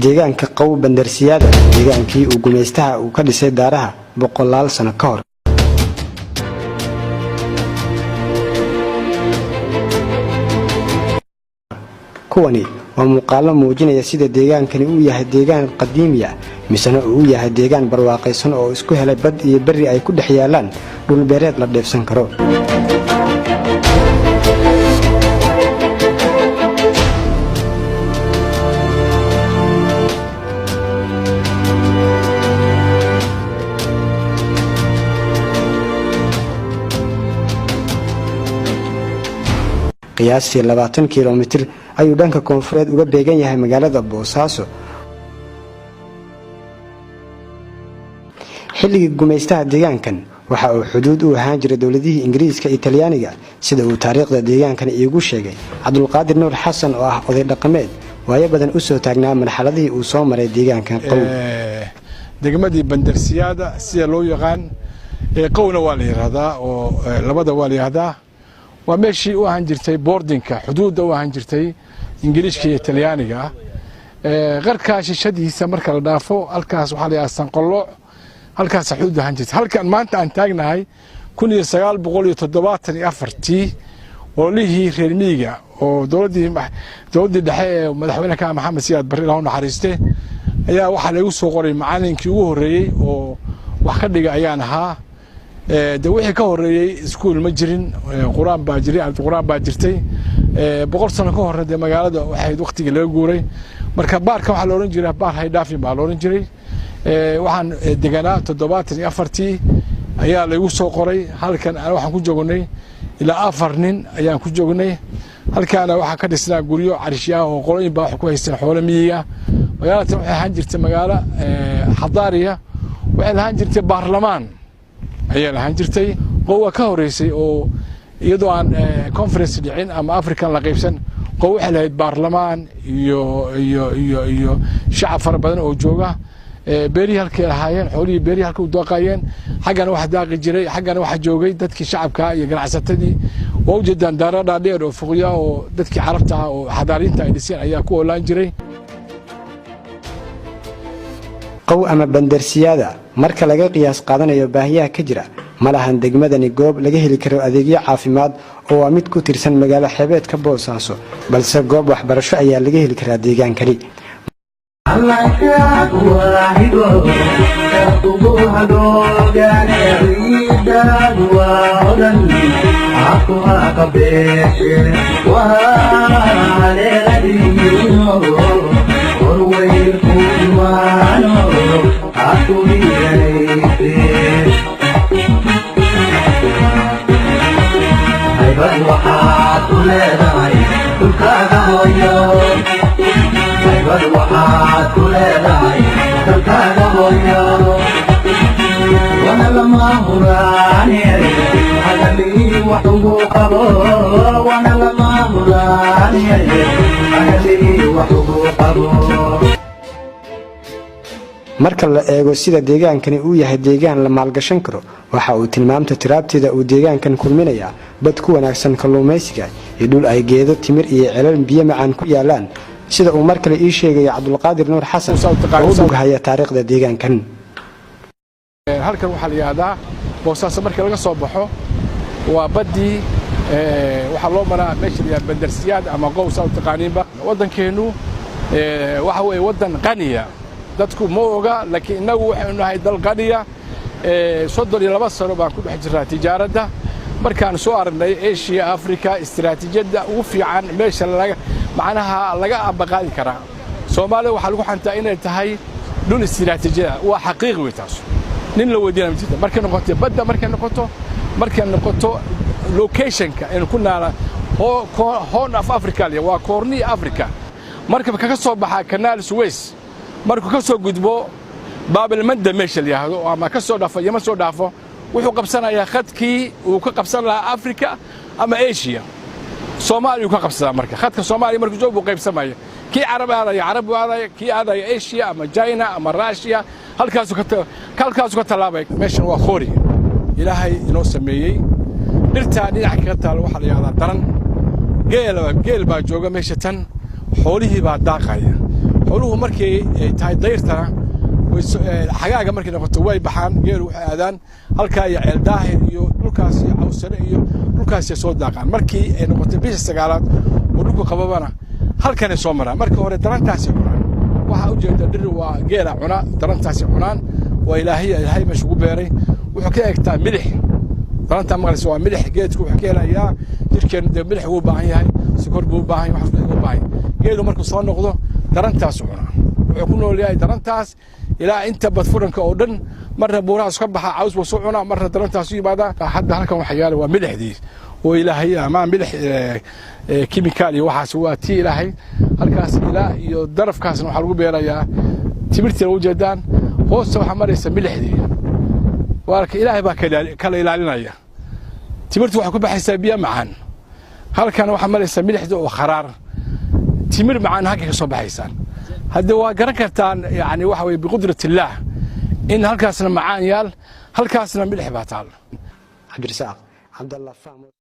deegaanka qow bandarsiyaada deegaankii uu gumeystaha uu ka dhisay daaraha boqolaal sano ka hor. kuwani waa muuqaalo muujinaya sida deegaankani uu yahay deegaan qadiimi ah misana uu yahay deegaan barwaaqaysan oo isku helay bad iyo bari ay ku dhex yaalaan dhul beereed la dheefsan karo. qiyaastii 20 kiiloomitir ayuu dhanka koonfureed uga beegan yahay magaalada Boosaaso. xilligii gumeystaha deegaankan waxa uu xuduud u ahaan jiray dawladihii Ingiriiska iyo Talyaaniga sida uu taariikhda deegaankan iigu sheegay Cabdulqaadir Nuur Xasan oo ah oday dhaqameed waayo badan u soo taagnaa marxaladii uu soo maray deegaankan qow. degmadii bandarsiyaada sida loo yaqaan qowna waa la yiraahdaa oo labada waa la yiraahdaa waa meeshii u ahaan jirtay boardingka xuduudda u ahaan jirtay Ingiriiska iyo Talyaaniga qarka shishadiisa marka la dhaafo halkaas waxa la yiraahdaa Sanqollo halkaas xuduud ahaan jirtay halkan maanta aan taagnahay 1974 oo lihii reer miyiga oo dawladii dhexe ee madaxweynaha Maxamed Siyaad Barre oo naxariiste ayaa waxa lagu soo qoray macallinkii ugu horeeyay oo wax ka dhigay ayaan ahaa de wixii ka horeeyay iskuul ma jirin quraan baa jiray quraan baa jirtay 100 sano ka hor de magaalada waxay waqtiga laga guuray marka baarka waxa la oran jiray baar Haydhaafin baa la oran jiray waxaan deganaa 74 ayaa lagu soo qoray halkan waxaan ku joognay ilaa 4 nin ayaan ku joognay halkan waxa ka dhisnaa guriyo carishiya oo qolooyin baa wax ku haystaan xoolo miyiga magaalada waxay ahaan jirtay magaalo xadaariya waxay ahaan jirtay baarlamaan ayaa lahaan jirtay qowa ka horeysay oo iyadoo aan conference dhicin ama African la qaybsan qow waxa lahayd baarlamaan iyo shacab fara badan oo jooga beeri halkay lahaayeen xoolihii beeri halka u daaqayeen xaggana waxa daaqi jiray xaggana waxa joogay dadkii shacabka iyo ganacsatadii oo jeedaan daarada dheer oo fuqya oo dadkii carabta ah oo xadaariinta ay dhiseen ayaa ku oolaan jiray. qow ama bandarsiyaada marka laga qiyaas qaadanayo baahiyaha ka jira malahan degmadani goob laga heli karo adeegyo caafimaad oo waa mid ku tirsan magaalo xeebeedka Boosaaso balse goob waxbarasho ayaa laga heli karaa deegaankani. marka la eego sida deegaankani uu yahay deegaan la maalgashan karo waxa uu tilmaamta tiraabtida uu deegaankan kulminaya bad ku wanaagsan kalluumaysiga iyo dhul ay geedo timir iyo celal biyo macaan ku yaalaan sida uu markale ii sheegay Cabdulqaadir Nuur Xasan oo haya taariikhda deegaankan. halkan waxa la yiraahdaa Boosaaso marka laga soo baxo waa badii waxa loo maraa meesha la bandarsiyaad ama qow soo taqaaniinba wadankeenu waxa weey wadan qaniya dadku ma oga laakiin inagu waxaanu nahay dal qaniya 32 sano baan ku dhex jiraa tijaarada markaan soo aragnay Asia Africa istiraatiijiyada ugu fiican meesha macnaha laga abaqaadi kara Soomaaliya waxa lagu xantaa inay tahay dhul istiraatiijiya waa xaqiiqi way taas nin la wadiina midda markay noqoto badda markay noqoto locationka in ku naala Horn of Africa waa Corni Africa markaba ka soo baxa Canal Suez markuu ka soo gudbo Baabil Mandab meesha la yiraahdo ama ka soo dhaafo Yemen soo dhaafo wuxuu qabsanayaa khadkii uu ka qabsan lahaa Africa ama Asia Soomaaliya ka qabsada marka khadka Soomaaliya markuu soo qaybsamayo kii Carab aadaya kii aadaya Asia ama China ama Russia halkaas ka talaabay meeshan waa Khori ilaahay inoo sameeyay dhirta dhinaca ka taal waxa la yiraahdaa daran geel baa jooga meesha tan xoolihii baa daaqaya xooluhu markii tahay dayrtana xagaaga markii noqoto way baxaan geelu waxay aadaan halka iyo ceel daahir iyo dhulkaas iyo cawsare iyo dhulkaas ay soo daaqaan markii ay noqoto bisha sagaalaad oo dhulku qababana halkan ay soo maraan markii hore darantaasi cunaan waxa u jeeda dhir waa geela cuna darantaasi cunaan waa ilaahay meesha ugu beeray wuxuu ka egtaa milix daranta maqlis waa milix geedku wuxuu ka helayaa jirkeen milix uu baahan yahay sokor buu baahan yahay wax uu baahan geelu markuu soo noqdo darantaas cunaa wuxuu ku nool yahay darantaas ilaa inta badfuranka oo dhan marna buurahaas ka baxa caws buu soo cunaa marna darantaas u yimaada hadda halkan waxa yaala waa milixdii oo ilaahay ama milix chemical iyo waxaas waa tii ilaahay halkaas ilaa iyo darafkaasna waxa lagu beerayaa timirtii u jeedaan hoosta waxa maraysa milixdii waarka ilaahay baa kala ilaalinaya timirtu waxa ku baxaysaa biyo macaan halkan waxa maraysa milixda oo kharaar timir macaan halka ka soo baxaysan hadda waa garan kartaan yani waxa way biqudratillaa in halkaasna macaan yaal halkaasna milix baa taal cabdirasaaq cabdallah